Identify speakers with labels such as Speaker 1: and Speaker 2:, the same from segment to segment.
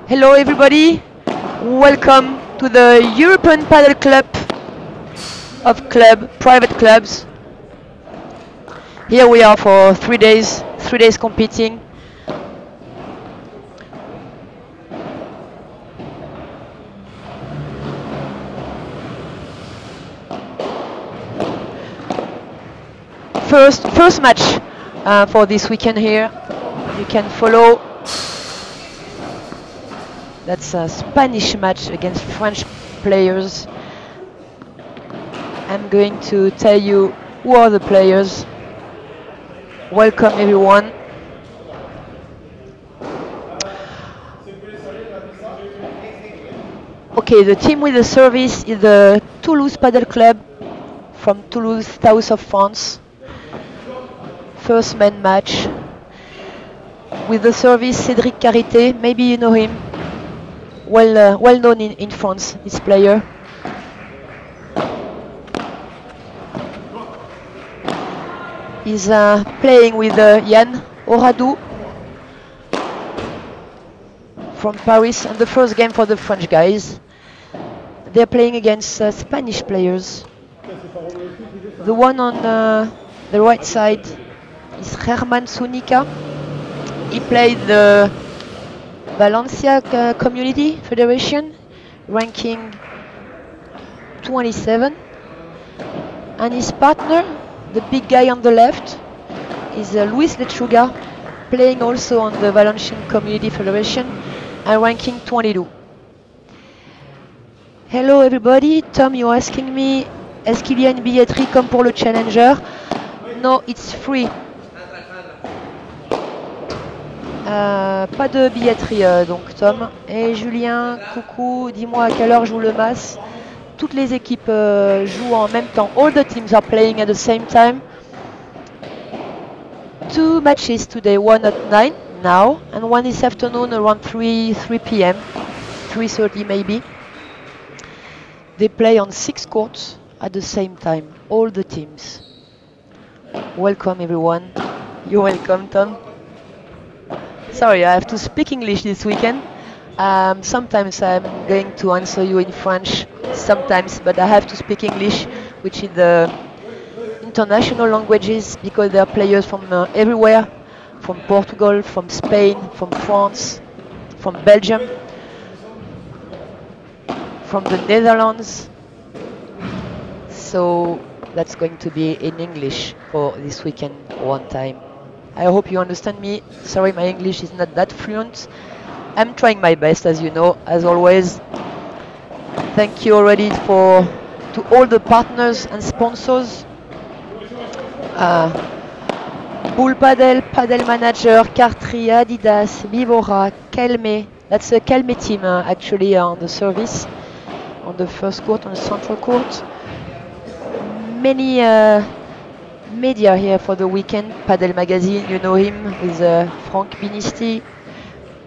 Speaker 1: Hello everybody, welcome to the European Paddle Club of private clubs. Here we are for 3 days competing. First match for this weekend here. You can follow. That's a Spanish match against French players. I'm going to tell you who are the players. Welcome everyone. Okay, the team with the service is the Toulouse Paddle Club from Toulouse, south of France. First man match. With the service, Cédric Carité, maybe you know him. Well known in France, this player. He's playing with Yann Oradou from Paris, and the first game for the French guys. They're playing against Spanish players. The one on the right side is Germán Zúñiga. He played the Valencia Community Federation, ranking 27. And his partner, the big guy on the left, is Luis Lechuga, playing also on the Valencian Community Federation and ranking 22. Hello everybody, Tom, you're asking me, est-ce qu'il y a une billetterie comme pour le Challenger? No, it's free. Pas de billetterie donc Tom. Et Julien, coucou, dis-moi à quelle heure joue le MAS. Toutes les équipes jouent en même temps. All the teams are playing at the same time. 2 matches today, one at 9 now, and one this afternoon around 3 p.m., 3:30 maybe. They play on 6 courts at the same time, all the teams. Welcome everyone. You're welcome, Tom. Sorry, I have to speak English this weekend. Sometimes I'm going to answer you in French, sometimes, but I have to speak English, which is the international languages, because there are players from everywhere, from Portugal, from Spain, from France, from Belgium, from the Netherlands. So that's going to be in English for this weekend one time. I hope you understand me. Sorry, my English is not that fluent. I'm trying my best, as you know, as always. Thank you already to all the partners and sponsors. Bull Paddle, Paddle Manager, Cartry, Adidas, Vivora, Kelme. That's a Kelme team actually on the service, on the first court, on the central court. Many media here for the weekend. Paddle Magazine, you know him, with Frank Binisti.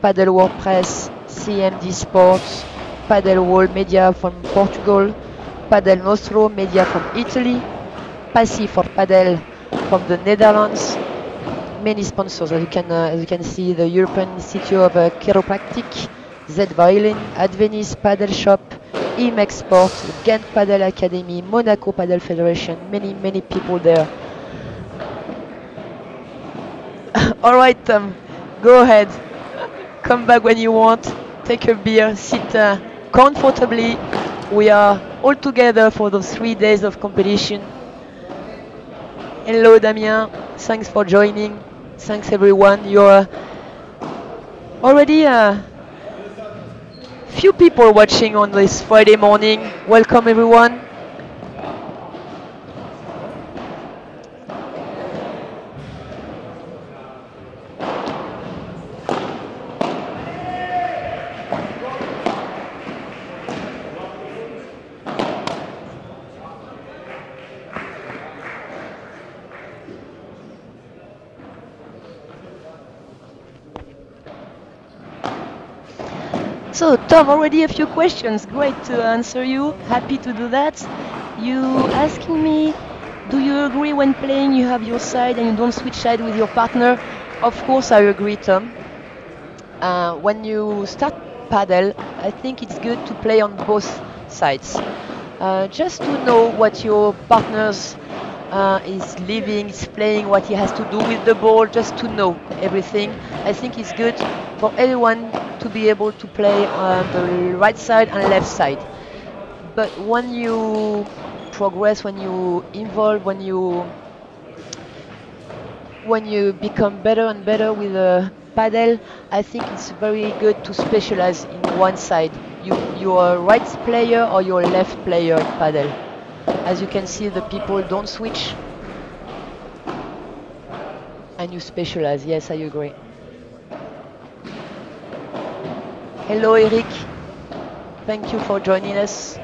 Speaker 1: Paddle WordPress, CMD Sports, Paddle World Media from Portugal, Paddle Nostro Media from Italy, Passi for Paddle from the Netherlands. Many sponsors, as you can see, the European Institute of Chiropractic, Z Violin, Advenis Paddle Shop, Imex Sport, Ghent Paddle Academy, Monaco Paddle Federation, many people there. All right, Tom, go ahead. Come back when you want. Take a beer, sit comfortably. We are all together for those 3 days of competition. Hello, Damien. Thanks for joining. Thanks, everyone. You're already few people watching on this Friday morning. Welcome, everyone. So, Tom, already a few questions. Great to answer you. Happy to do that. You asking me, do you agree when playing you have your side and you don't switch side with your partner? Of course I agree, Tom. When you start padel, I think it's good to play on both sides. Just to know what your partners is living, is playing, what he has to do with the ball, just to know everything. I think it's good for everyone to be able to play on the right side and left side. But when you progress, when you evolve, when you become better and better with a paddle, I think it's very good to specialize in one side. You're a right player or you're a left player in paddle. As you can see, the people don't switch. And you specialize. Yes, I agree. Hello, Eric. Thank you for joining us.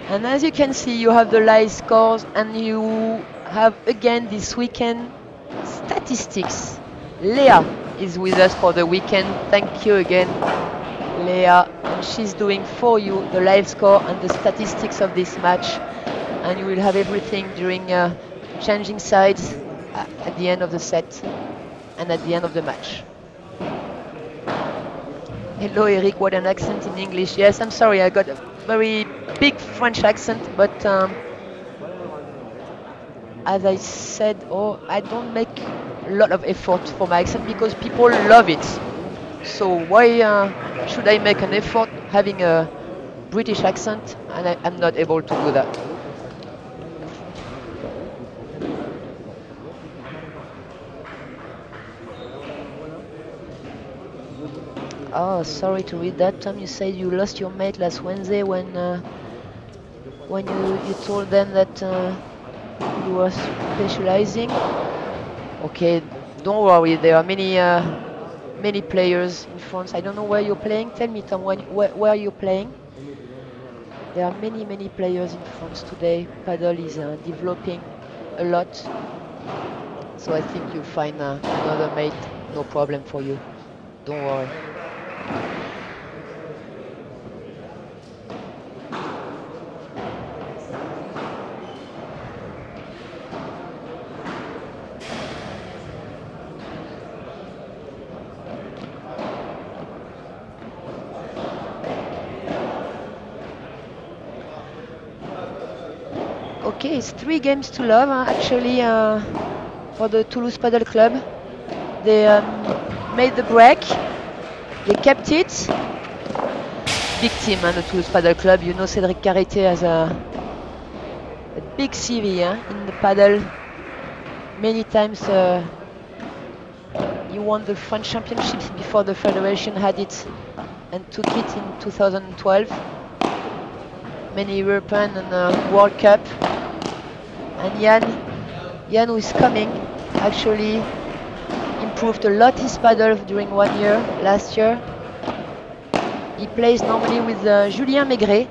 Speaker 1: And as you can see, you have the live scores and you have again this weekend statistics. Leah is with us for the weekend. Thank you again, Leah. And she's doing for you the live score and the statistics of this match. And you will have everything during changing sides at the end of the set and at the end of the match. Hello, Eric. What an accent in English. Yes, I'm sorry. I got a very big French accent, but as I said, I don't make a lot of effort for my accent because people love it. So why should I make an effort having a British accent and I'm not able to do that? Oh, sorry to read that, Tom. You said you lost your mate last Wednesday when you told them that you were specializing. Okay, don't worry. There are many players in France. I don't know where you're playing. Tell me, Tom, where you're playing. There are many players in France today. Paddle is developing a lot, so I think you'll find another mate. No problem for you. Don't worry. Okay, it's 3 games to love actually for the Toulouse Paddle Club. They made the break. They kept it. Big team, the Toulouse Paddle Club. You know Cédric Carité has a big CV in the paddle. Many times he won the French Championships before the federation had it and took it in 2012. Many European and World Cup. And Jan who is coming actually improved a lot his paddle during 1 year, last year. He plays normally with Julien Maigret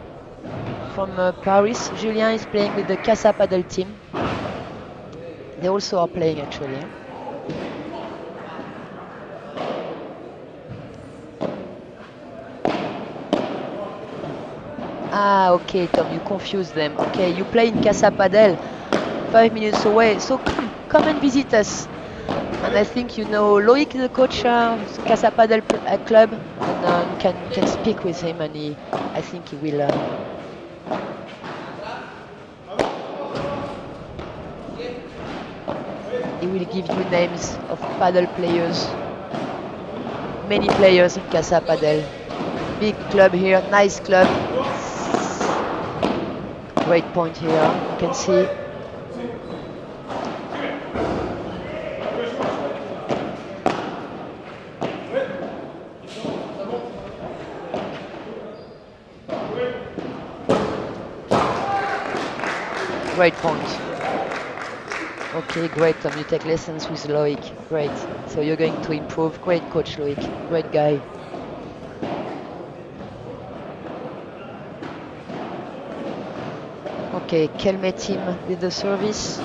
Speaker 1: from Paris. Julien is playing with the Casa Paddle team. They also are playing actually. Ah, okay, Tom, you confused them. Okay, you play in Casa Paddle, 5 minutes away. So come and visit us. And I think you know Loïc, the coach of Casa Paddle Club, and you can speak with him, and I think he will. He will give you names of paddle players. Many players in Casa Paddle. Big club here, nice club. Great point here, you can see. Great point. Okay, great, Tom. You take lessons with Loïc. Great. So you're going to improve. Great coach, Loïc. Great guy. Okay, Kelme team with the service.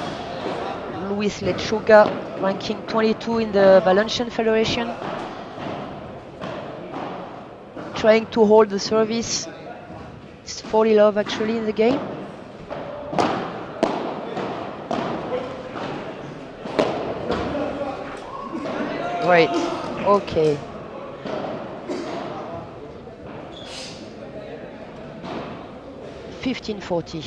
Speaker 1: Luis Lechuga, ranking 22 in the Valencian Federation. Trying to hold the service. It's 40 love actually in the game. Great. Okay. $15.40.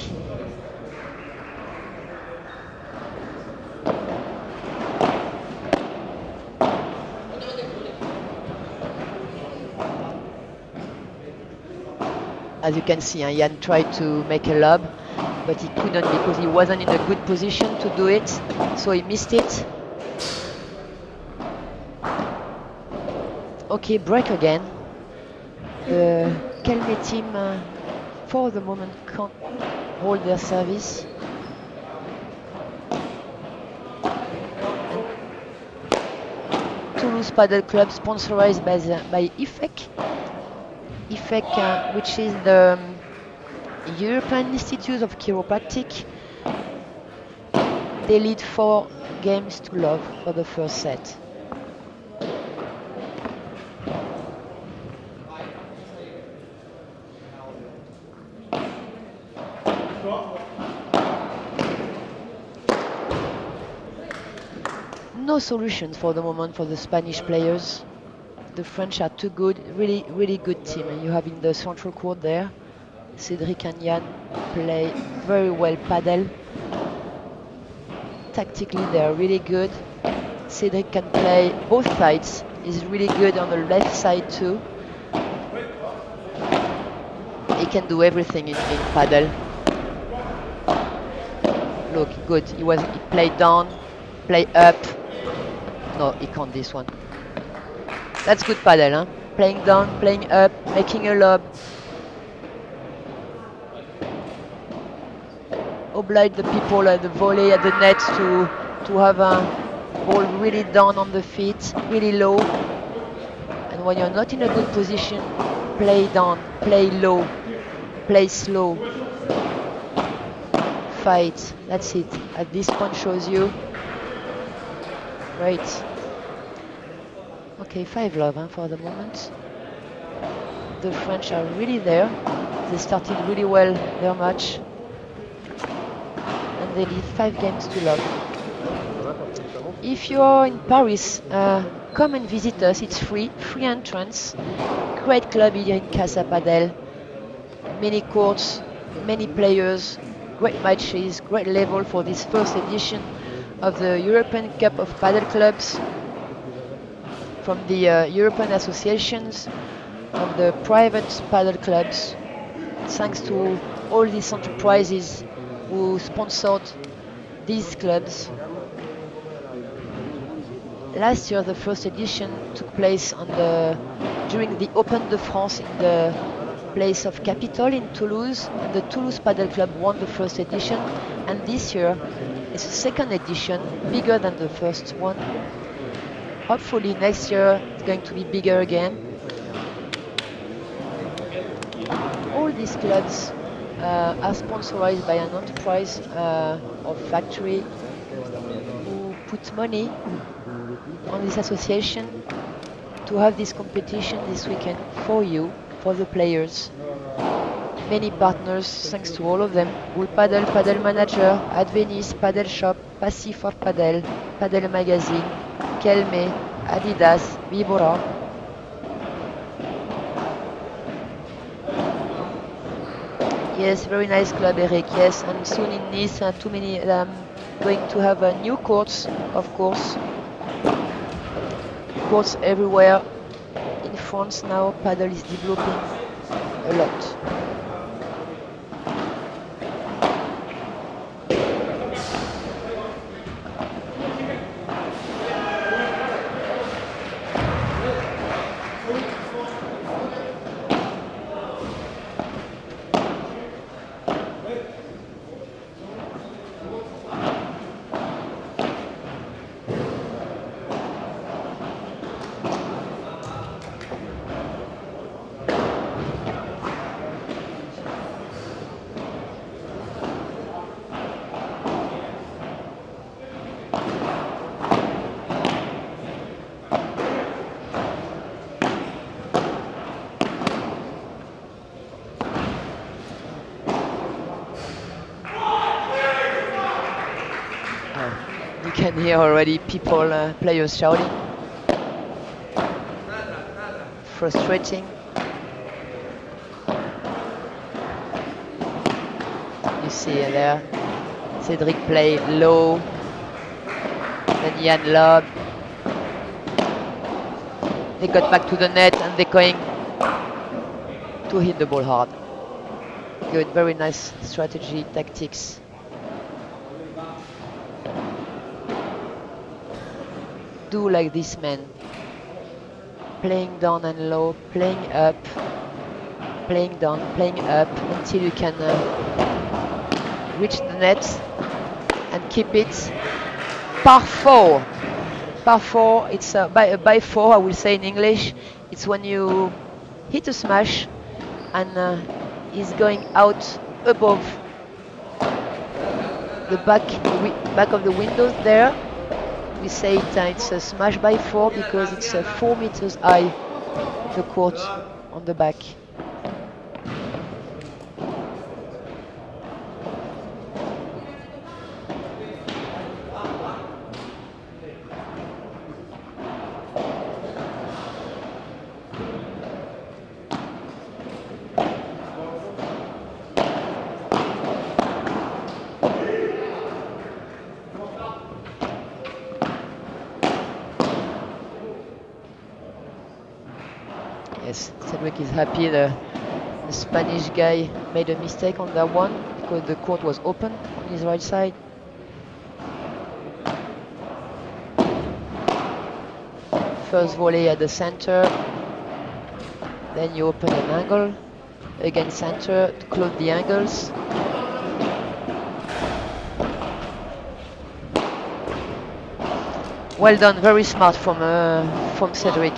Speaker 1: As you can see, Jan tried to make a lob, but he couldn't because he wasn't in a good position to do it, so he missed it. Okay, break again. The Kelme team, for the moment, can't hold their service. Toulouse Paddle Club, sponsorized by IFEC. IFEC, which is the European Institute of Chiropractic. They lead 4 games to love for the first set. No solutions for the moment for the Spanish players. The French are too good, really good team. And you have in the central court there, Cédric and Jan play very well paddle. Tactically they are really good. Cédric can play both sides. He's really good on the left side too. He can do everything in paddle. Look, good. He played down, play up. No, he can't this one. That's good paddle, huh? Playing down, playing up, making a lob. Oblige the people at the volley, at the net to have a ball really down on the feet, really low. And when you're not in a good position, play down, play low, play slow. Fight, that's it. At this point shows you. Great. Okay, 5 love for the moment. The French are really there. They started really well their match. And they lead 5 games to love. If you're in Paris, come and visit us. It's free entrance. Great club here in Casa Padel. Many courts, many players, great matches, great level for this first edition of the European Cup of Paddle Clubs. From the European associations and the private paddle clubs, thanks to all these enterprises who sponsored these clubs. Last year, the first edition took place during the Open de France in the place of Capitole in Toulouse. And the Toulouse Paddle Club won the first edition, and this year it's the second edition, bigger than the first one. Hopefully next year it's going to be bigger again. All these clubs are sponsored by an enterprise or factory who put money on this association to have this competition this weekend for you, for the players. Many partners, thanks to all of them. Bull Paddle, Paddle Manager, Advenice, Paddle Shop, Passy for Paddle, Paddle Magazine, Kelme, Adidas, Vibora. Yes, very nice club, Eric. Yes, and soon in Nice, too many going to have new courts, of course. Courts everywhere. In France now, paddle is developing a lot. You can hear already people, players shouting. frustrating. You see there, Cedric play low, then Jan lob. They got back to the net and they're going to hit the ball hard. Good, very nice strategy, tactics. Do like this, man. Playing down and low, playing up, playing down, playing up until you can reach the net and keep it. Par 4. Par 4, it's by 4, I will say in English. It's when you hit a smash and is going out above the back of the windows there. We say it's a smash by 4 because it's 4 meters high, the court on the back. Yes, Cedric is happy. The Spanish guy made a mistake on that one because the court was open on his right side. First volley at the center, then you open an angle, again center to close the angles. Well done, very smart from Cedric.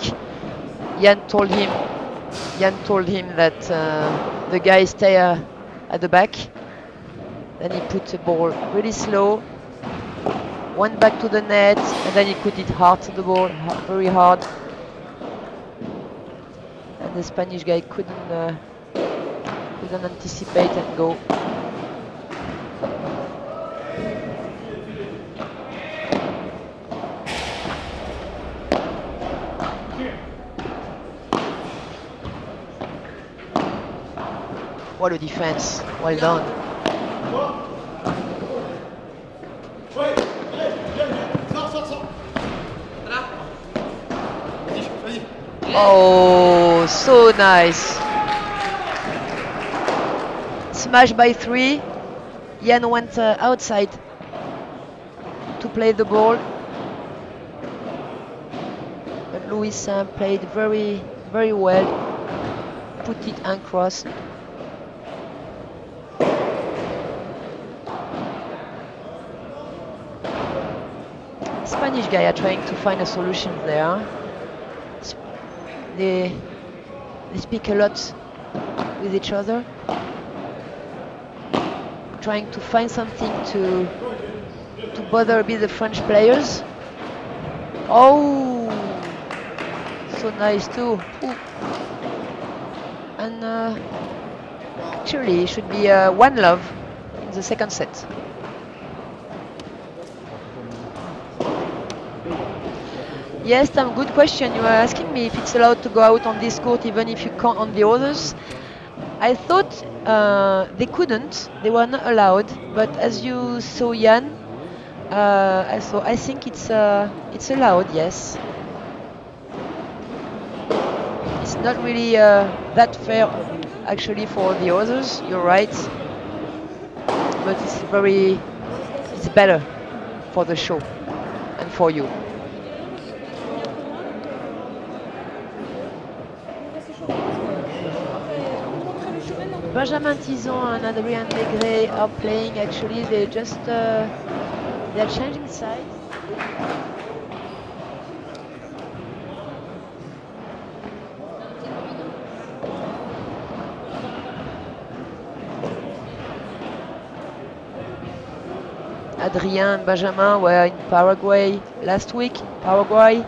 Speaker 1: Jan told him that the guy stay at the back. Then he put the ball really slow, went back to the net, and then he put it hard to the ball, very hard. And the Spanish guy couldn't anticipate and go. What a defense, well done. Oh, so nice. Smash by 3. Jan went outside to play the ball. But Luis played very, very well. Put it across. Spanish guys are trying to find a solution there. They speak a lot with each other, trying to find something to bother a bit the French players. Oh, so nice too. Ooh. And actually, it should be 1-love in the second set. Yes, Tom, good question. You were asking me if it's allowed to go out on this court even if you can't on the others. I thought they couldn't, they were not allowed, but as you saw Jan, I think it's allowed, yes. It's not really that fair actually for the others, you're right, but it's better for the show and for you. Benjamin Tison and Adrien Maigret are playing. Actually, they're changing sides. Adrien and Benjamin were in Paraguay last week. Paraguay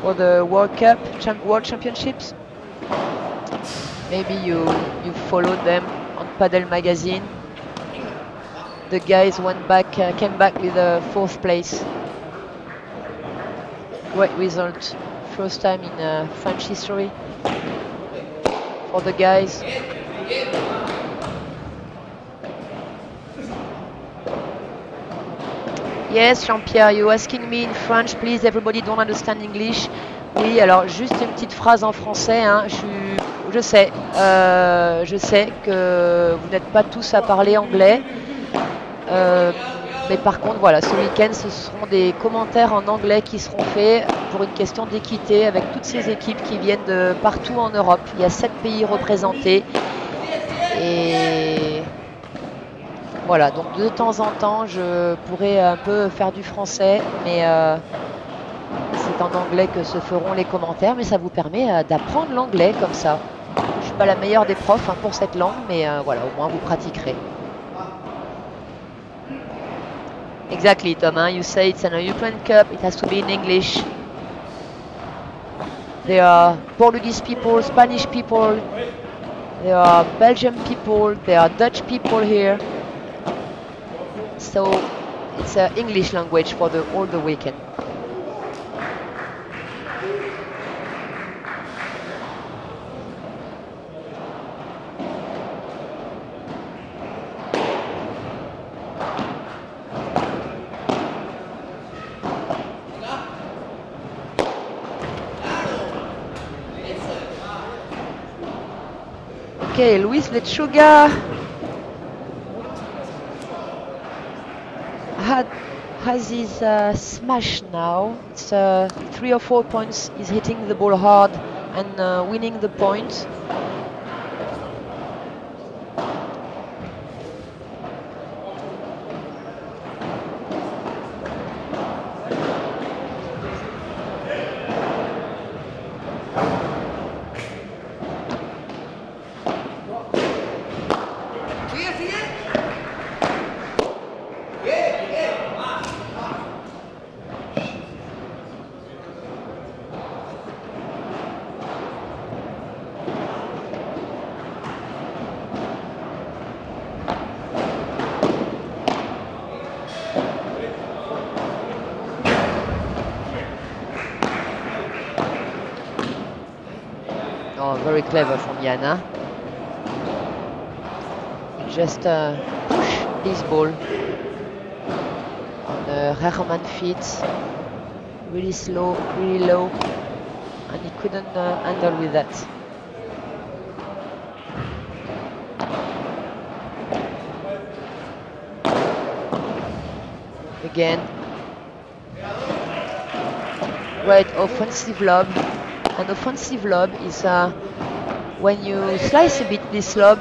Speaker 1: for the World Cup, World Championships. Maybe you followed them on Padel Magazine. The guys came back with a 4th place. Great result, first time in French history. for the guys. Yes, Jean-Pierre, you asking me in French, please, everybody don't understand English. Oui, alors juste une petite phrase en français. Hein. Je sais que vous n'êtes pas tous à parler anglais. Mais par contre, voilà, ce week-end, ce seront des commentaires en anglais qui seront faits pour une question d'équité avec toutes ces équipes qui viennent de partout en Europe. Il y a 7 pays représentés. Et voilà, donc de temps en temps, je pourrais un peu faire du français, mais c'est en anglais que se feront les commentaires. Mais ça vous permet d'apprendre l'anglais comme ça. Je ne suis pas la meilleure des profs hein, pour cette langue, mais voilà, au moins vous pratiquerez. Exactly, Tom. You say it's an European Cup, it has to be in English. There are Portuguese people, Spanish people, there are Belgian people, there are Dutch people here. So it's an English language for all the weekend. Okay, Luis Lechuga has his smash now. It's 3 or 4 points. He's hitting the ball hard and winning the point. Oh, very clever from Yana. Just push this ball on the Herman feet, really slow, really low, and he couldn't handle with that. Again, great offensive lob. An offensive lob is when you slice a bit this lob,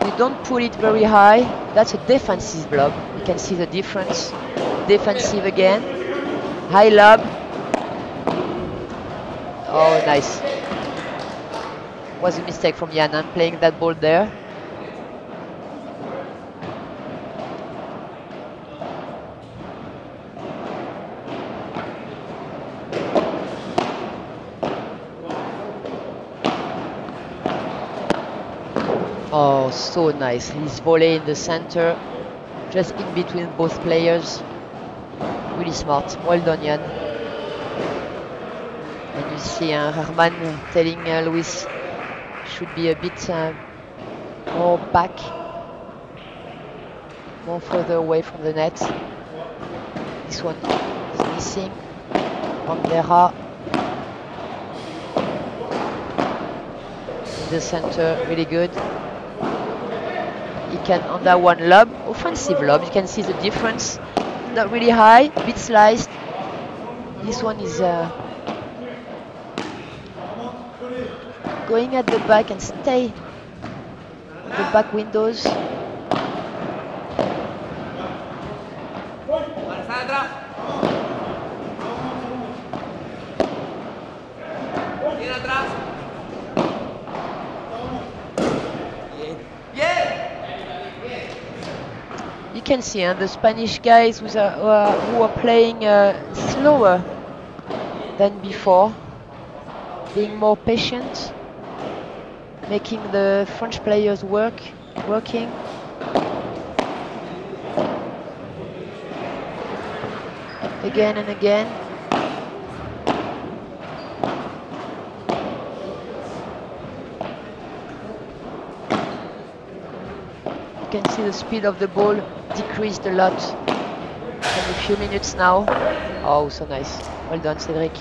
Speaker 1: you don't put it very high. That's a defensive lob. You can see the difference. Defensive again. High lob. Oh, nice. Was a mistake from Yana playing that ball there. Oh, so nice. His volley in the center, just in between both players. Really smart. Well done, Jan. And you see Herman telling Luis should be a bit more back, more further away from the net. This one is missing. Bandera in the center, really good. He can, on that one lob, offensive lob, you can see the difference. Not really high, a bit sliced. This one is going at the back and stay on the back windows. You can see the Spanish guys who are playing slower than before, being more patient, making the French players working. Again and again. see the speed of the ball decreased a lot in a few minutes now. Oh, so nice. Well done, Cédric.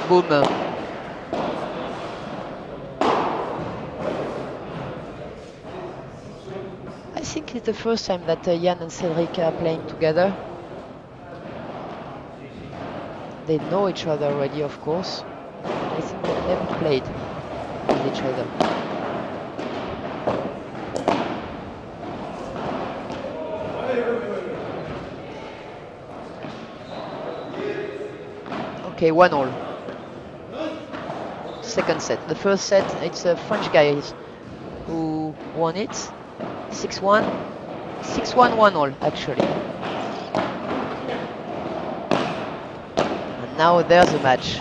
Speaker 1: Boom. I think it's the first time that Jan and Cédric are playing together. They know each other already, of course. I think they've never played with each other. Okay, 1-1. Second set. The first set, it's a French guy who won it. 6-1. 6-1, 1-1 actually. And now there's a match.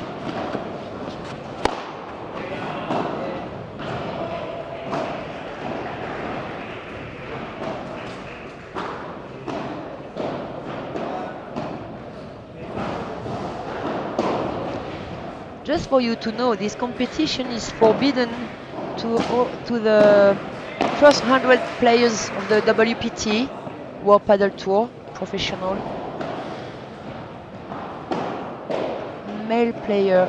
Speaker 1: Just for you to know, this competition is forbidden to the first 100 players of the WPT, World Padel Tour, professional. Male players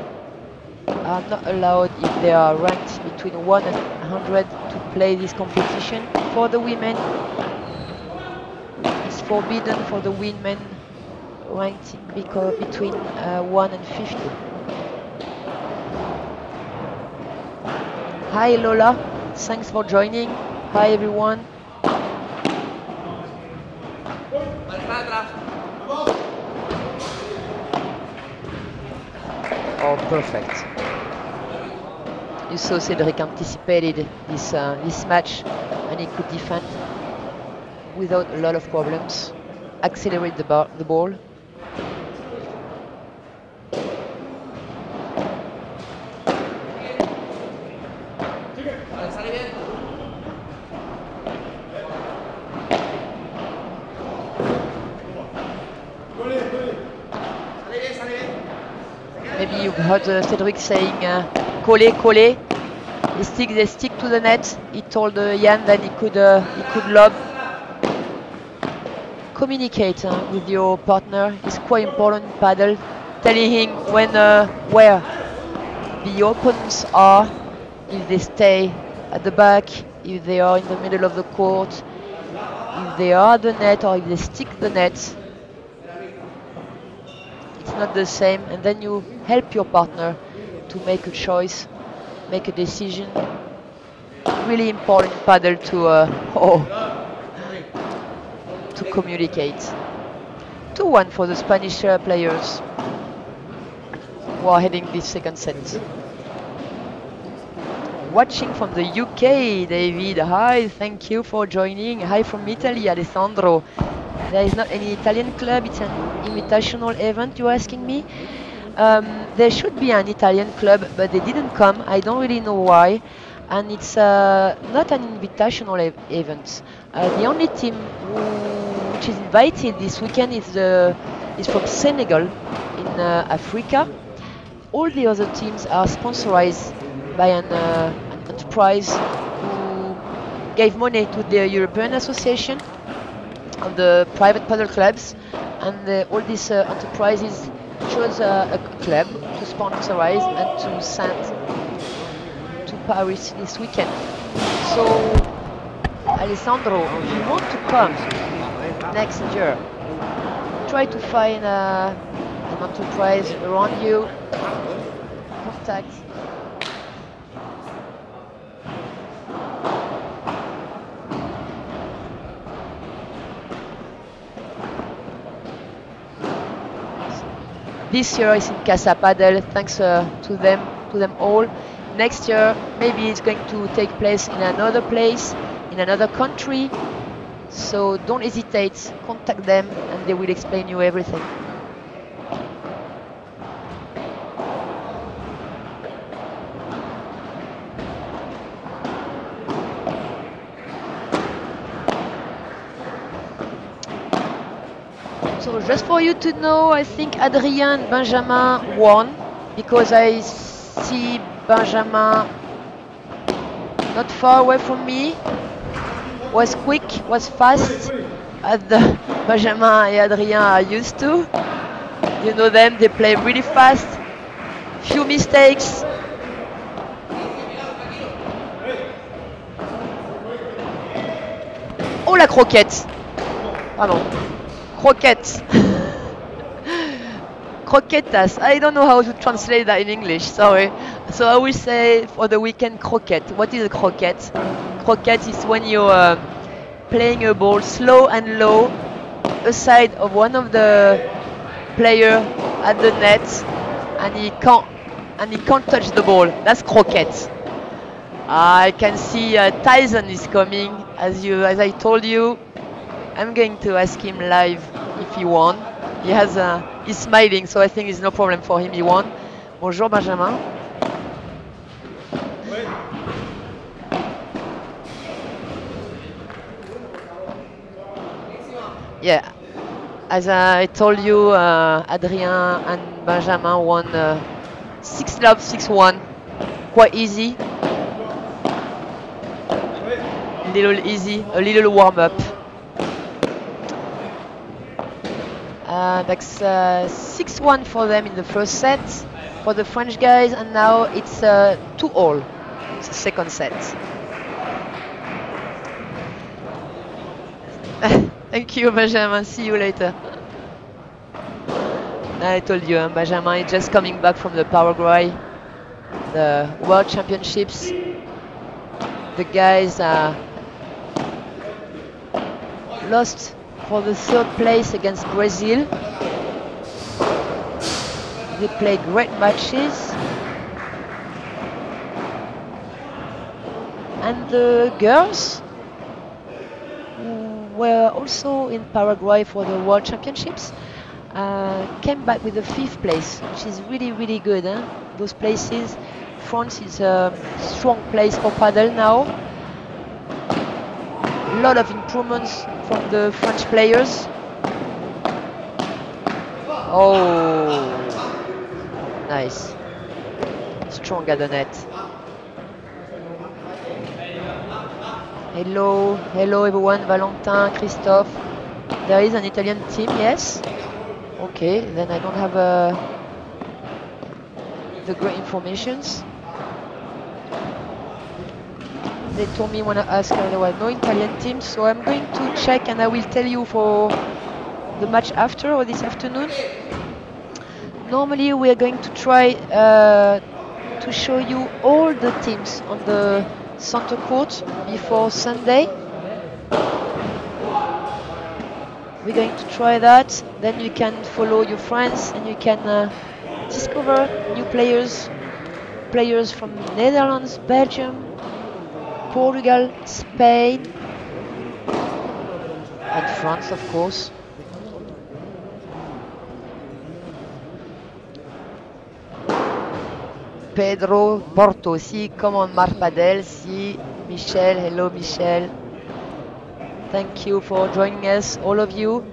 Speaker 1: are not allowed if they are ranked between 1 and 100 to play this competition. For the women, it's forbidden for the women ranked between 1 and 50. Hi Lola, thanks for joining. Hi everyone. Oh, perfect. You saw Cédric anticipated this match and he could defend without a lot of problems. Accelerate the ball. Maybe you've heard Cédric saying coller, coller. They stick to the net. He told Jan that he could lob. Communicate with your partner is quite important in paddle. Telling him where the opponents are, if they stay at the back, if they are in the middle of the court, if they are at the net or if they stick the net. It's not the same, and then you help your partner to make a choice, make a decision. Really important paddle to communicate. 2-1 for the Spanish players who are heading this second set. Watching from the UK, David. Hi, thank you for joining. Hi from Italy, Alessandro. There is not any Italian club, it's an invitational event, you're asking me? There should be an Italian club, but they didn't come. I don't really know why. And it's not an invitational event. The only team which is invited this weekend is from Senegal in Africa. All the other teams are sponsored by an enterprise who gave money to the European Association of the private paddle clubs, and all these enterprises chose a club to sponsorize and to send to Paris this weekend. So, Alessandro, if you want to come next year, try to find an enterprise around you, contact. This year is in Casa Padel, thanks to them all. Next year, maybe it's going to take place in another place, in another country. So don't hesitate, contact them and they will explain you everything. So just for you to know, I think Adrien and Benjamin won because I see Benjamin not far away from me. Was quick, was fast, as the Benjamin and Adrien are used to. You know them, they play really fast, few mistakes. Oh la croquette! Pardon. Croquette. Croquetas. I don't know how to translate that in English, sorry. So I will say for the weekend croquette. What is a croquette? Croquette is when you're playing a ball slow and low aside of one of the player at the net and he can't touch the ball. That's croquette. I can see Tyson is coming as I told you. I'm going to ask him live if he won. He's smiling, so I think it's no problem for him. He won. Bonjour Benjamin. Yeah, as I told you, Adrien and Benjamin won 6-love, 6-1. Quite easy. A little warm up. That's 6-1 for them in the first set for the French guys, and now it's 2-all. It's the second set. Thank you, Benjamin. See you later. I told you, Benjamin is just coming back from the Paraguay, the World Championships. The guys lost for the third place against Brazil. They played great matches. And the girls were also in Paraguay for the World Championships. Came back with the 5th place, which is really, really good. Those places. France is a strong place for paddle now. A lot of improvements from the French players. Oh, nice. Strong at the net. Hello everyone, Valentin, Christophe. There is an Italian team, yes. Okay, then I don't have the great informations. They told me when I asked there were no Italian teams, so I'm going to check and I will tell you for the match after or this afternoon. Normally we are going to try to show you all the teams on the center court before Sunday. We're going to try that, then you can follow your friends and you can discover new players from Netherlands, Belgium, Portugal, Spain and France, of course. Pedro Porto, si, come on Marc Padel, si, Michel, hello Michel. Thank you for joining us, all of you.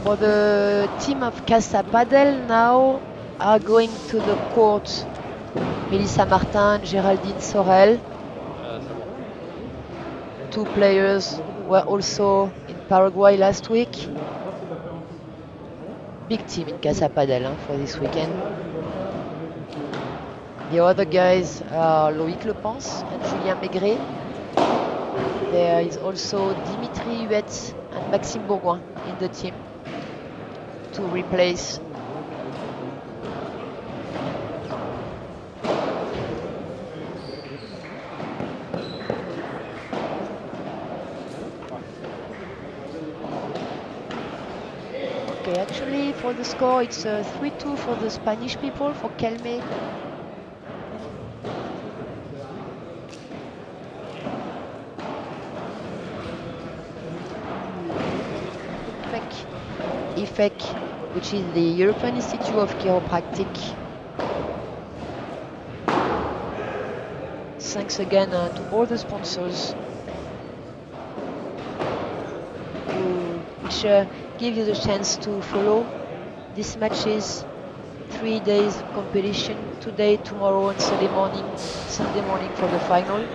Speaker 1: For the team of Casa Padel now are going to the court. Melissa Martin, Géraldine Sorel. 2 players were also in Paraguay last week. Big team in Casa Padel for this weekend. The other guys are Loïc Lepens and Julien Maigret. There is also Dimitri Huet and Maxime Bourgoin in the team to replace. Okay, actually for the score it's 3-2 for the Spanish people, for Kelme. IFEC, which is the European Institute of Chiropractic. Thanks again to all the sponsors. which gives you the chance to follow these matches. 3 days competition, today, tomorrow and Sunday morning for the final.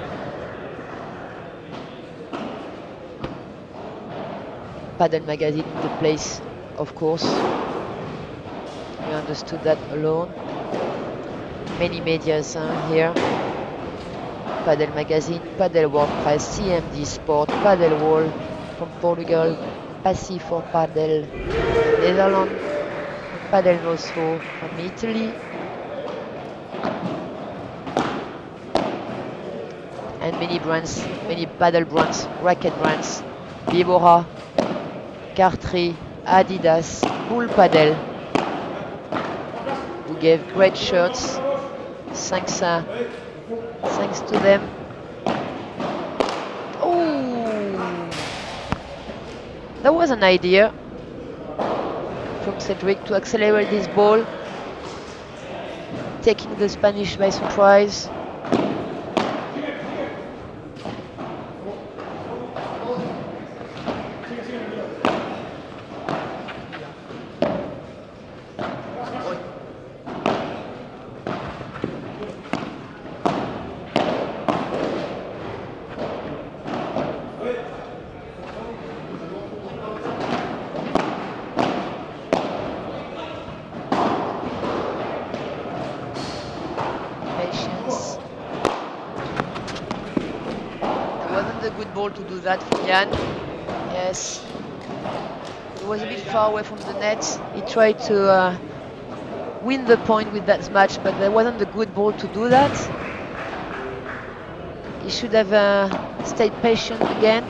Speaker 1: Padel Magazine in the place, of course. We understood that alone. Many medias here. Padel Magazine, Padel WordPress, CMD Sport, Padel Wall from Portugal, Passi for Padel Netherlands, Padel Nostro from Italy, and many brands, many paddle brands, racket brands, Vibora, Cartry, Adidas, Bull Padel, who gave great shirts. Thanks to them. Oh, that was an idea from Cedric to accelerate this ball, taking the Spanish by surprise. To do that for Jan. Yes, he was a bit far away from the net. He tried to win the point with that smash, but there wasn't a good ball to do that. He should have stayed patient again,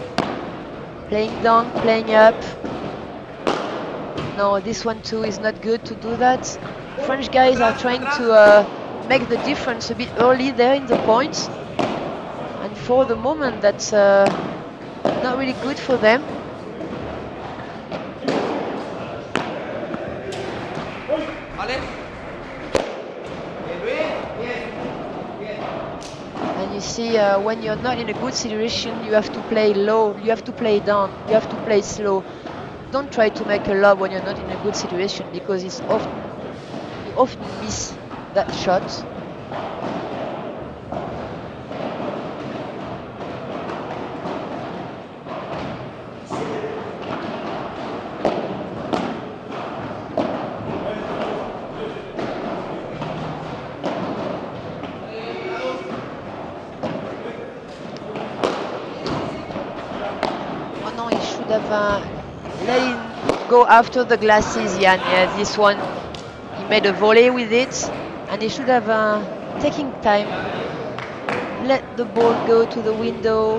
Speaker 1: playing down, playing up. No, this one too is not good to do that. French guys are trying to make the difference a bit early there in the points. And for the moment, that's not really good for them. And you see, when you're not in a good situation, you have to play low, you have to play down, you have to play slow. Don't try to make a lob when you're not in a good situation, because you often miss that shot. Let him go after the glasses, Jan. Yeah, this one, he made a volley with it, and he should have taken time. Let the ball go to the window,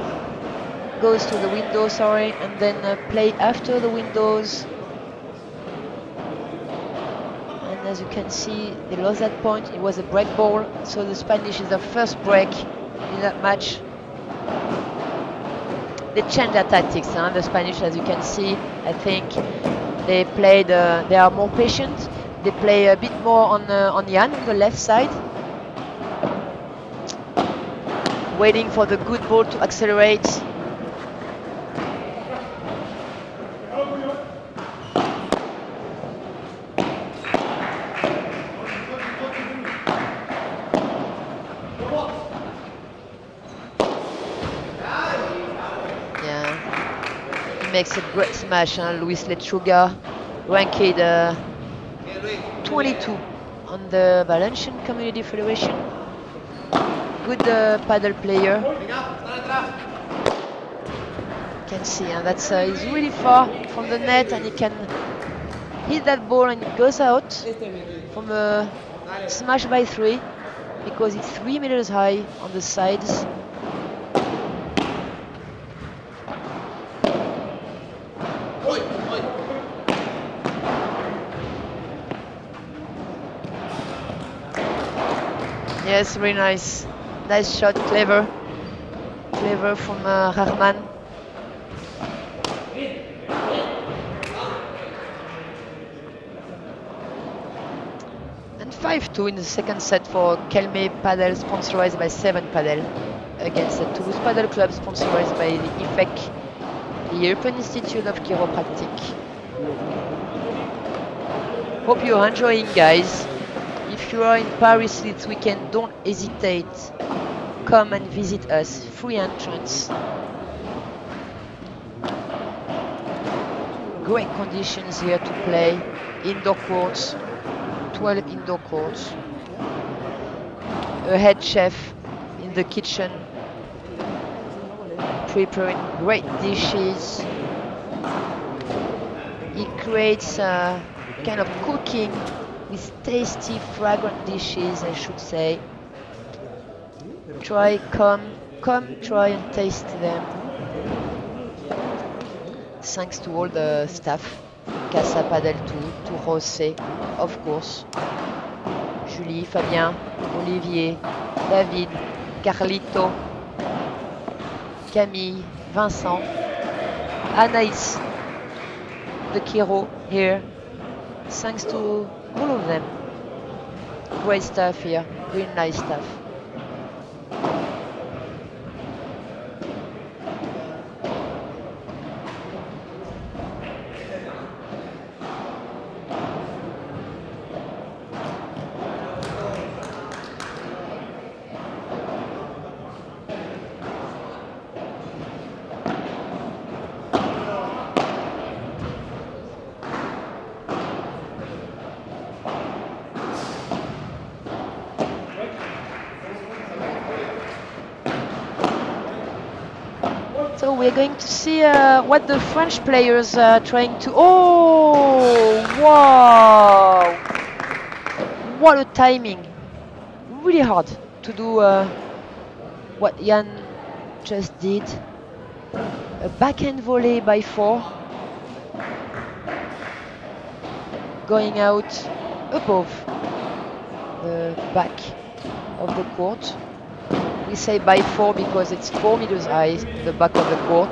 Speaker 1: goes to the window, sorry, and then play after the windows. And as you can see, they lost that point. It was a break ball, so the Spanish is their first break in that match. They changed their tactics, the Spanish, as you can see. I think they played, they are more patient. They play a bit more on Jan, on the left side. Waiting for the good ball to accelerate. Makes a great smash, Luis Lechuga, ranked 22 on the Valencian Community Federation. Good paddle player. You can see that's he's really far from the net, and he can hit that ball and it goes out from a smash by 3, because it's 3 meters high on the sides. Yes, very nice. Nice shot, clever. Clever from Rahman. And 5-2 in the second set for Kelme Padel, sponsorized by 7 Padel, against the Toulouse Padel Club, sponsorized by the IFEC, the European Institute of Chiropractic. Hope you're enjoying, guys. If you are in Paris this weekend, don't hesitate. Come and visit us. Free entrance. Great conditions here to play. Indoor courts. 12 indoor courts. A head chef in the kitchen preparing great dishes. He creates a kind of cooking with tasty, fragrant dishes, I should say. Come try and taste them. Thanks to all the staff, Casa Padel to José, of course. Julie, Fabien, Olivier, David, Carlito, Camille, Vincent, Anaïs, the Kiro here. Thanks to all of them. Great staff here, really nice staff. So we're going to see what the French players are trying to... Oh, wow! What a timing. Really hard to do what Jan just did. A backhand volley by 4. Going out above the back of the court. We say by 4 because it's 4 meters high, the back of the court.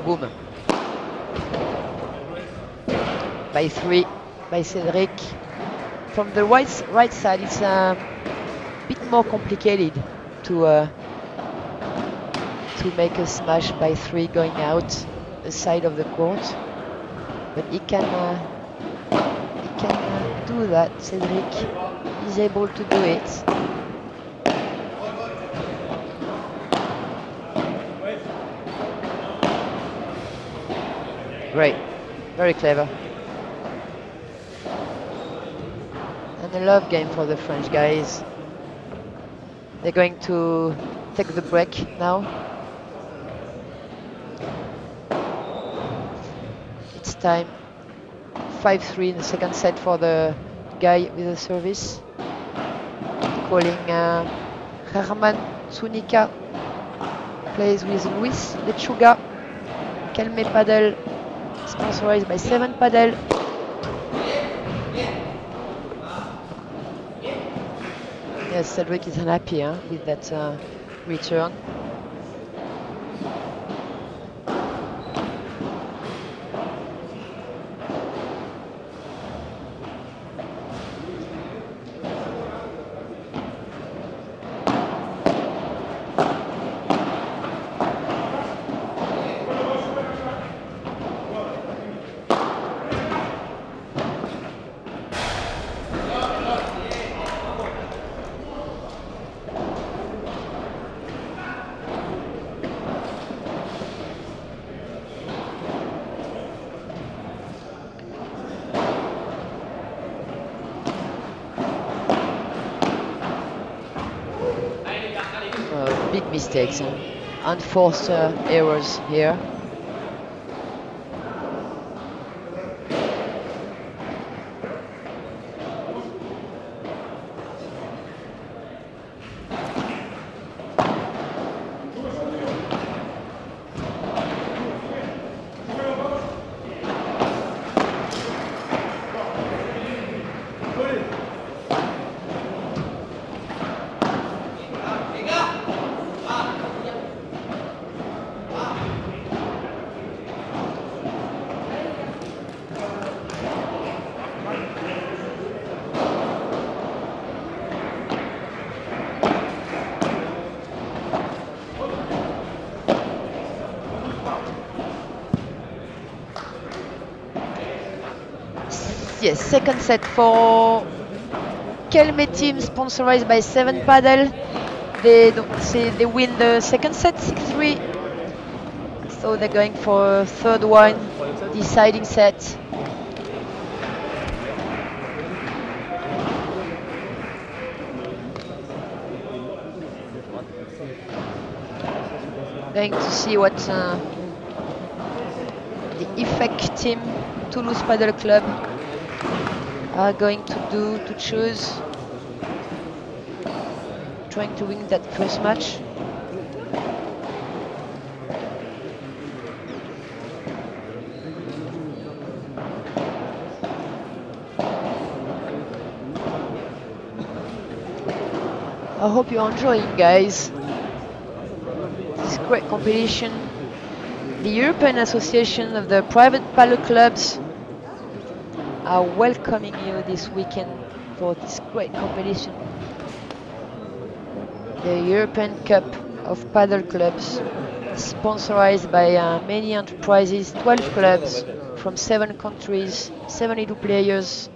Speaker 1: Boom. By 3 by Cédric. From the right side, it's a bit more complicated to make a smash by 3 going out the side of the court, but he can do that. Cédric is able to do it. Great, very clever, and a love game for the French guys. They're going to take the break now. Time 5-3 in the second set for the guy with the service. Calling German Tsunika. Plays with Luis Lechuga. Calme Padel, sponsorized by 7 Padel. Yes, Cedric is unhappy with that return. Big mistakes and unforced errors here. yes, second set for Kelme team, sponsored by 7 Paddle. They win the second set 6-3. So they're going for a third one, deciding set. Going to see what the Effect team, Toulouse Paddle Club, are going to do to choose. Trying to win that first match. I hope you're enjoying, guys. This great competition. The European Association of the Private Paddle Clubs are welcoming you this weekend for this great competition. The European Cup of Paddle Clubs, sponsored by many enterprises, 12 clubs from 7 countries, 72 players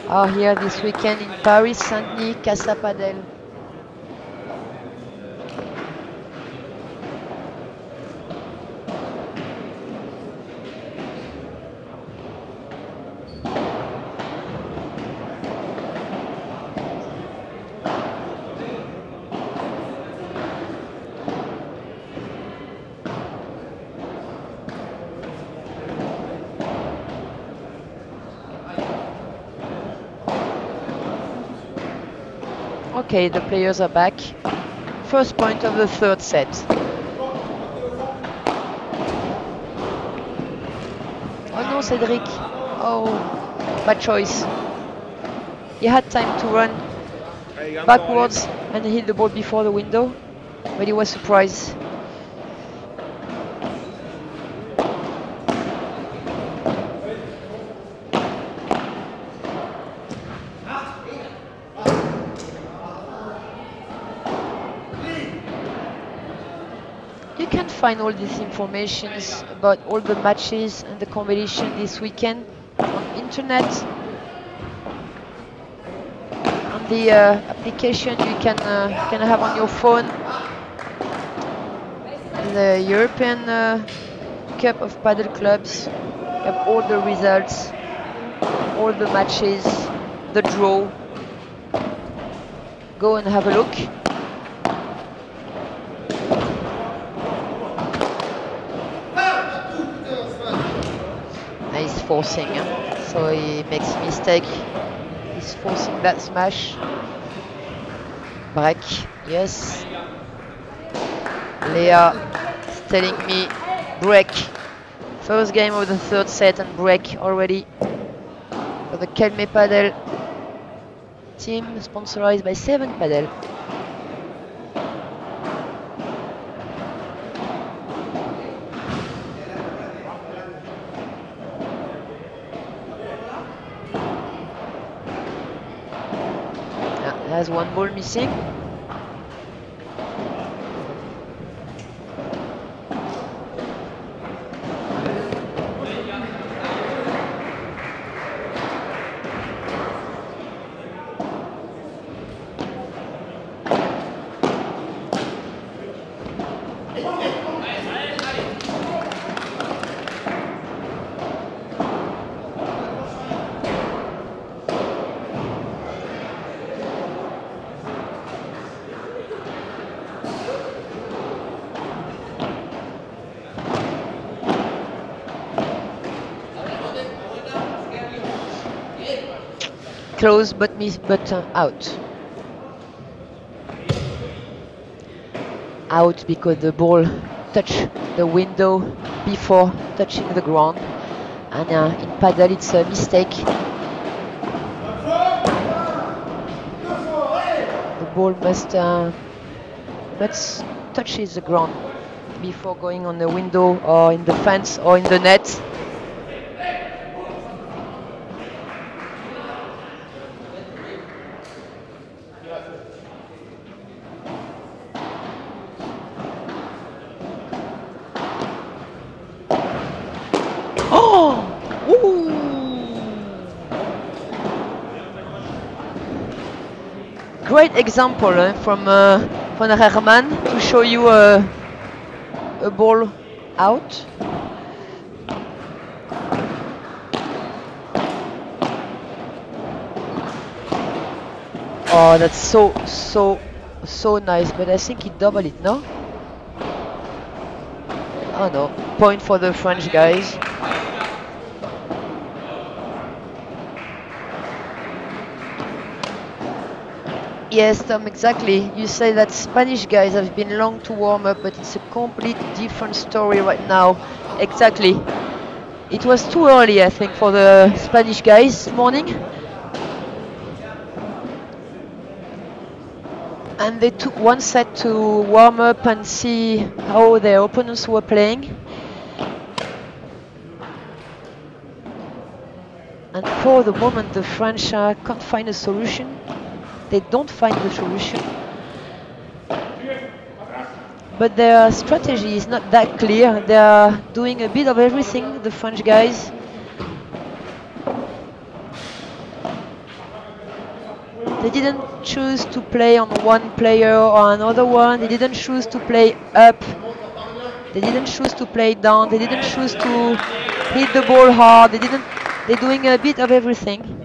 Speaker 1: are here this weekend in Paris, Saint-Denis, Casa Padel. Okay, the players are back. First point of the third set. Oh no, Cedric. Oh, bad choice. He had time to run backwards and hit the ball before the window, but he was surprised. You can find all these informations about all the matches and the competition this weekend on internet. On the application you can have on your phone. The European Cup of Paddle Clubs. You have all the results, all the matches, the draw. Go and have a look. He's forcing, so he makes a mistake. He's forcing that smash. Break, yes. Leah is telling me break. First game of the third set and break already for the Kelme Paddle team, sponsored by 7 Paddle. Has one ball missing. Close but miss, but out. Out because the ball touched the window before touching the ground, and in paddle it's a mistake. The ball must touch the ground before going on the window or in the fence or in the net. Great example from Herman to show you a ball out. Oh, that's so nice, but I think he doubled it, no? Oh no, point for the French guys. Yes, Tom, exactly. You say that Spanish guys have been long to warm up, but it's a complete different story right now. Exactly. It was too early, I think, for the Spanish guys this morning. And they took one set to warm up and see how their opponents were playing. And for the moment, the French can't find a solution. They don't find the solution. But their strategy is not that clear. They are doing a bit of everything, the French guys. They didn't choose to play on one player or another one. They didn't choose to play up. They didn't choose to play down. They didn't choose to hit the ball hard. They're doing a bit of everything.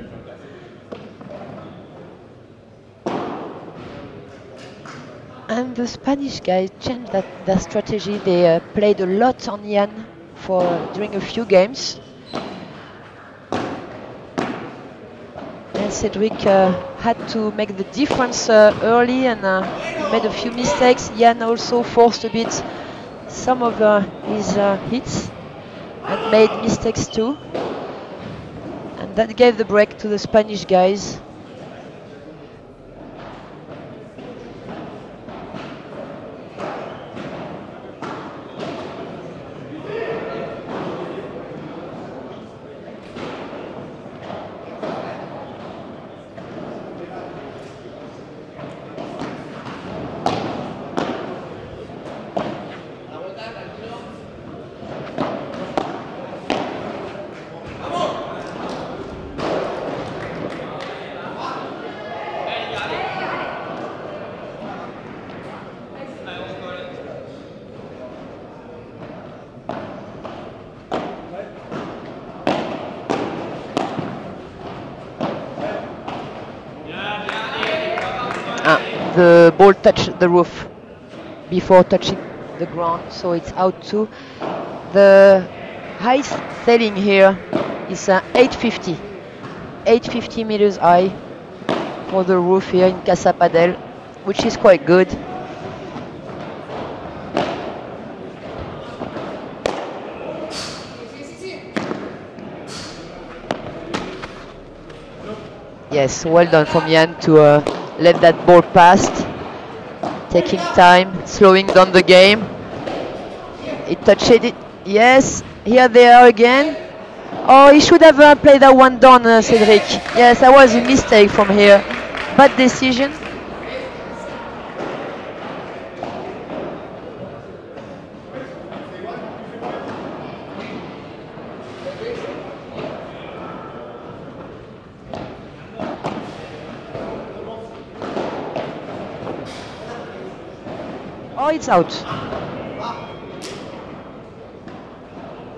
Speaker 1: And the Spanish guys changed their strategy. They played a lot on Yann during a few games. And Cedric had to make the difference early and made a few mistakes. Yann also forced a bit some of his hits and made mistakes too. And that gave the break to the Spanish guys. The ball touched the roof before touching the ground, so it's out too. The highest ceiling here is 850 meters high for the roof here in Casa Padel, which is quite good. Yes, well done from Yann to let that ball pass, taking time, slowing down the game. It touched it. Yes, here they are again. Oh, he should have played that one down, Cedric. Yes, that was a mistake from here. Bad decision. Oh, it's out.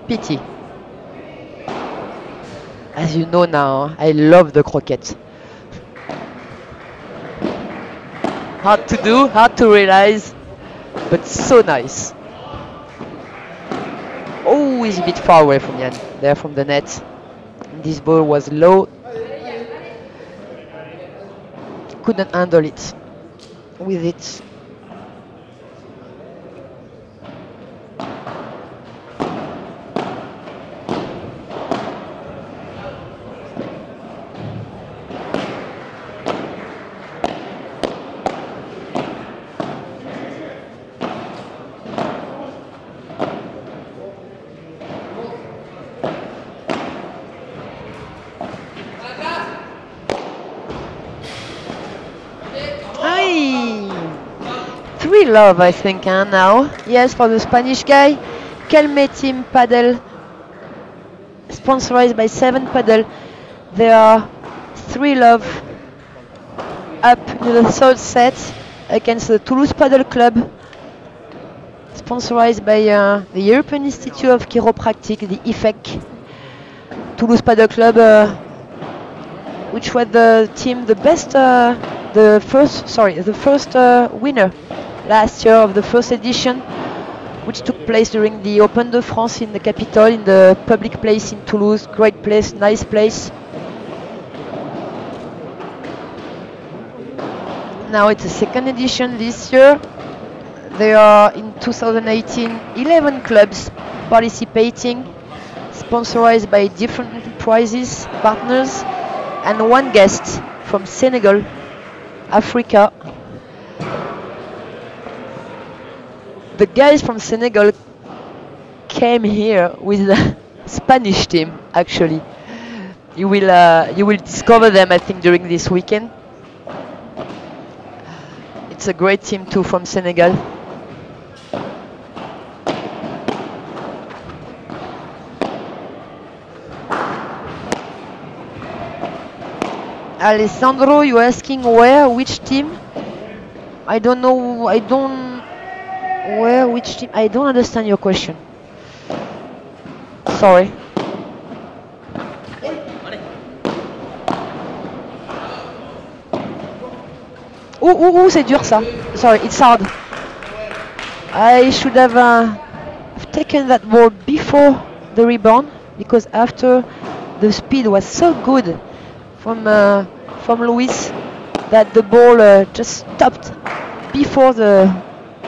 Speaker 1: Pity. As you know now, I love the croquette. Hard to do, hard to realize, but so nice. Oh, he's a bit far away from Yann, there from the net. This ball was low. Couldn't handle it with it. Love, I think, now. Yes, for the Spanish guy. Kelme Team Padel, sponsored by 7 Padel. There are 3 love up in the third set against the Toulouse Paddle Club, sponsored by the European Institute of Chiropractic, the IFEC. Toulouse Paddle Club, which was the team, the first winner last year of the first edition, which took place during the Open de France in the capital, in the public place in Toulouse. Great place, nice place. Now it's the second edition this year. There are in 2018 11 clubs participating, sponsored by different enterprises, partners, and one guest from Senegal, Africa. The guys from Senegal came here with the Spanish team, actually. You will discover them, I think, during this weekend. It's a great team too from Senegal. Alessandro, you're asking where, which team? I don't know, which team? I don't understand your question. Sorry. C'est dur ça. Sorry, it's hard. I should have taken that ball before the rebound, because after the speed was so good from Luis that the ball just stopped before the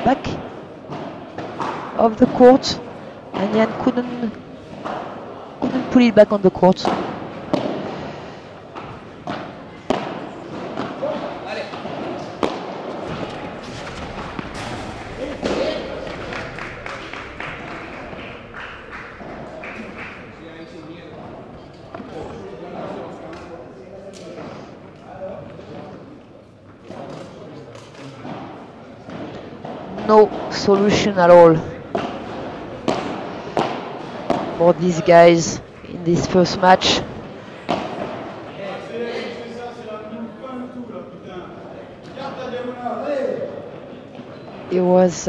Speaker 1: back of the court, and Yann couldn't put it back on the court. No solution at all for these guys in this first match. It was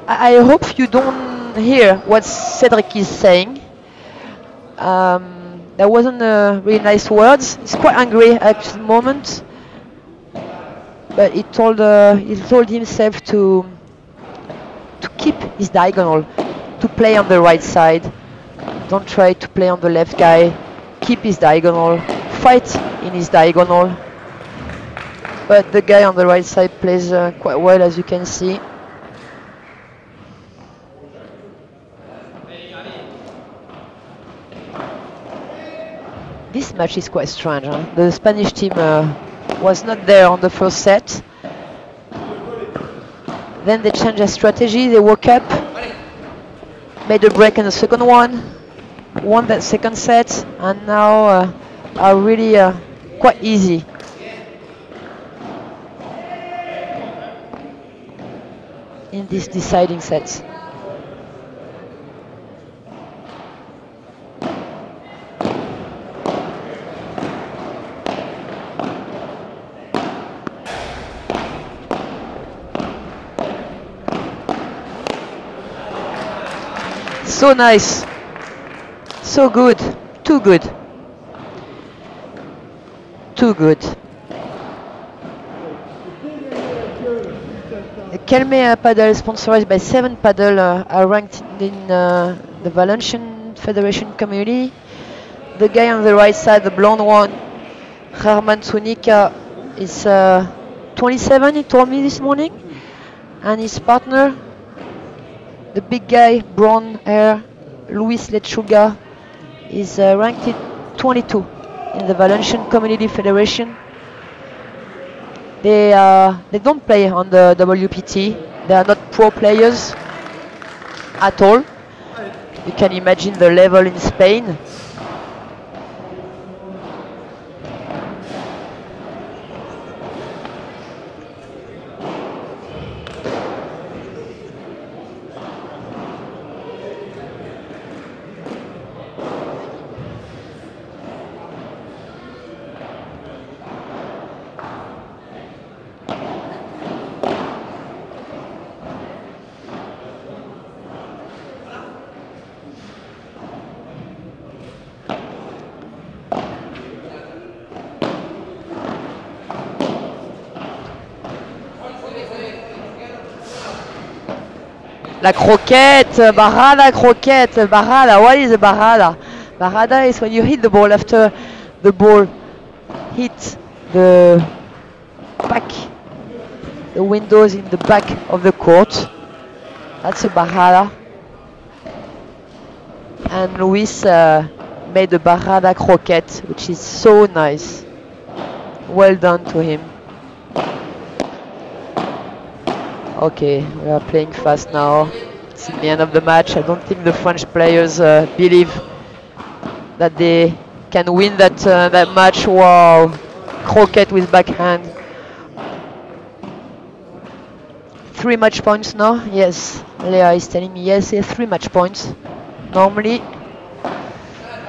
Speaker 1: I hope you don't hear what Cedric is saying. That wasn't really nice words. He's quite angry at the moment, but he told himself to keep his diagonal, to play on the right side. Don't try to play on the left guy. Keep his diagonal, fight in his diagonal. But the guy on the right side plays quite well, as you can see. This match is quite strange. Huh? The Spanish team was not there on the first set. Then they changed their strategy. They woke up, made a break in the second one, won that second set, and now are really quite easy. In this deciding set. So nice, so good, too good, too good. Kelme Paddle, sponsored by 7 Paddle, are ranked in the Valencian Federation community. The guy on the right side, the blonde one, German Sunica, is 27, he told me this morning, and his partner, the big guy, brown hair, Luis Lechuga, is ranked 22 in the Valencian Community Federation. They don't play on the WPT. They are not pro players at all. You can imagine the level in Spain. La croquette, Barada croquette, Barada, what is a Barada? Barada is when you hit the ball after the ball hit the back, the windows in the back of the court. That's a Barada. And Luis made a Barada croquette, which is so nice. Well done to him. Okay, we are playing fast now. It's the end of the match. I don't think the French players believe that they can win that that match. Wow, croquette with backhand. 3 match points now. Yes, Leah is telling me yes. 3 match points. Normally,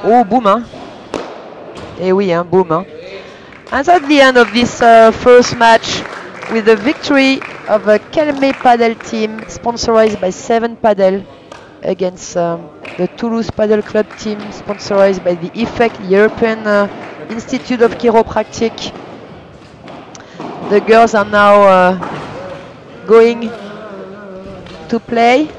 Speaker 1: oh boom, hein. Eh oui, hein, boom, hein. And that's the end of this first match with the victory of a Kelme Padel team sponsored by 7 Padel against the Toulouse Padel Club team sponsored by the IFEC, European Institute of Chiropractic. The girls are now going to play.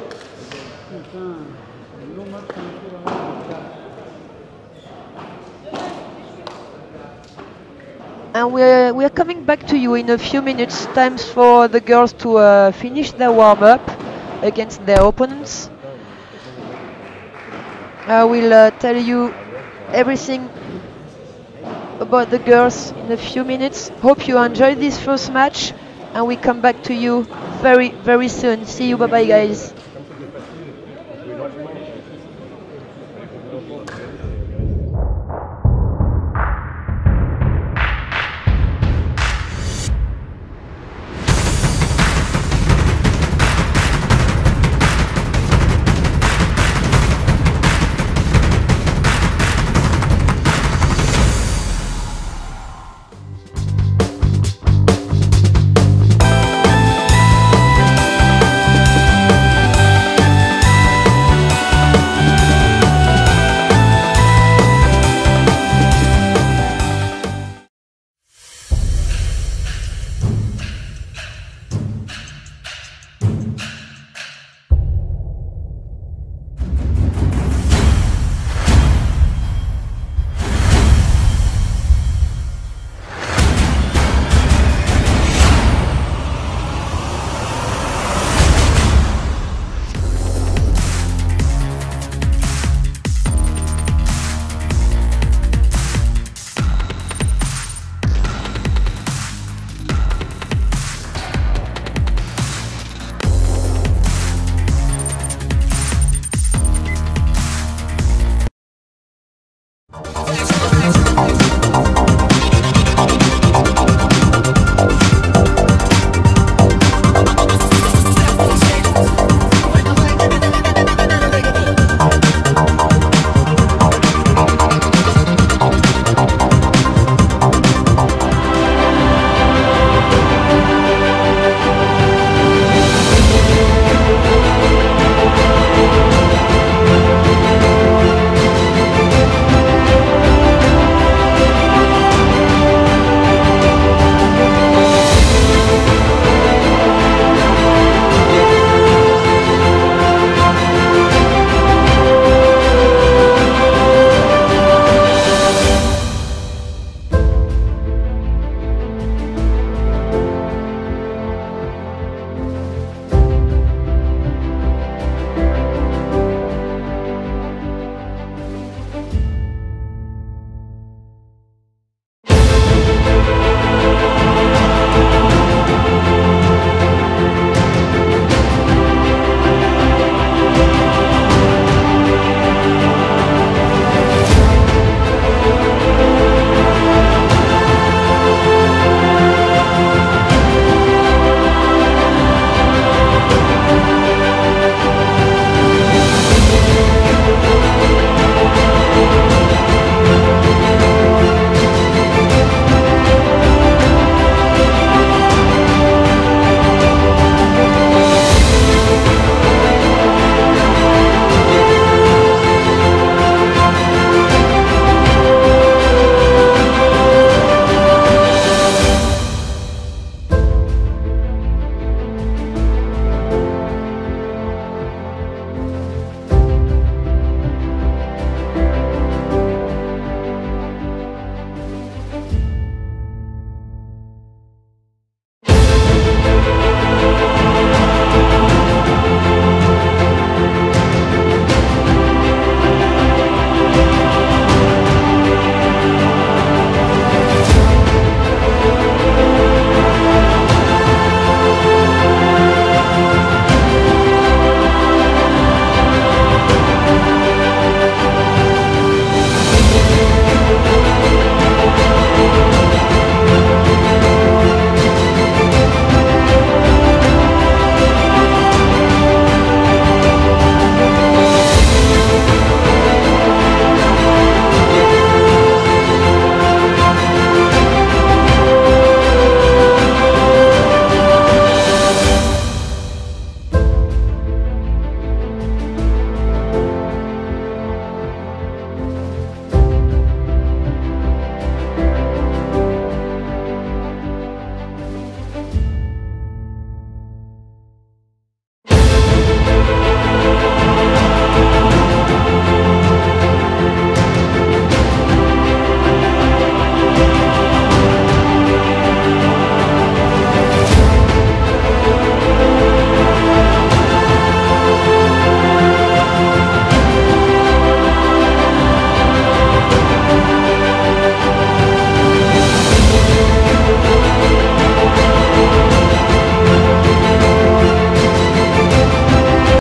Speaker 1: And we're coming back to you in a few minutes. Time for the girls to finish their warm-up against their opponents. I will tell you everything about the girls in a few minutes. Hope you enjoyed this first match, and we come back to you very, very soon. See you, bye-bye guys.